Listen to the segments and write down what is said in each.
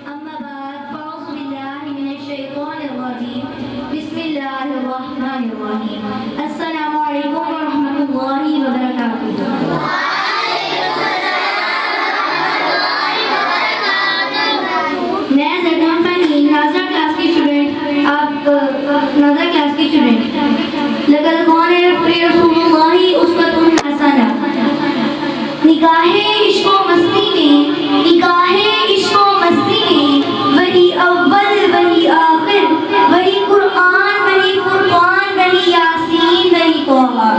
أما بعد فأعوذ بالله من الشيطان الرجيم بسم الله الرحمن الرحيم السلام عليكم ورحمة الله وبركاته. میں زیدہ فنی ناظر کلاس کی اسٹوڈنٹ آپ ناظر کلاس کی اسٹوڈنٹ لقد کان فی رسول اللہ اسوۃ حسنہ. نکاح عشق و مستی میں نکاح عشق و مستی میں وہی اول وہی آخر وہی قرآن وہی فرقان وہی یاسین وہی توحہ.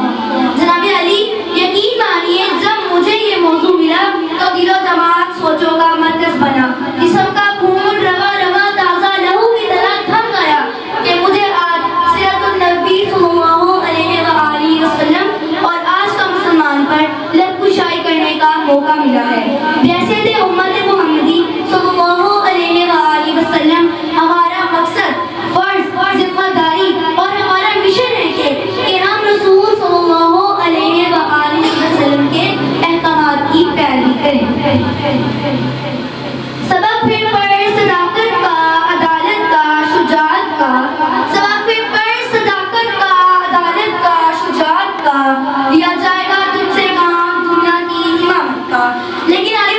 جناب علی یقین مانیے جب مجھے یہ موضوع ملا تو دل و دماغ سوچوں کا مرکز بنا. جسم کا خون رگا رگا تازہ لہو کی طرح تھم گیا کہ مجھے آج سیرت النبی صلی اللہ علیہ وآلہ وسلم اور آج کا مسلمان پر لب کشائی کرنے کا موقع ملا ہے. جیسے تھے امت محمدی صلی اللہ علیہ وآلہ وسلم ہمارا مقصد فرض ذمہ داری اور ہمارا مشن ہے کہ ہم رسول صلی اللہ علیہ وآلہ وسلم کے احکامات کی پیروی کریں. سبق پھر پڑھ صداقت کا عدالت کا شجاعت کا سبق پھر پڑھ صداقت کا عدالت کا شجاعت کا لیا جائے گا تجھ سے کام دنیا کی امامت کا. لیکن علی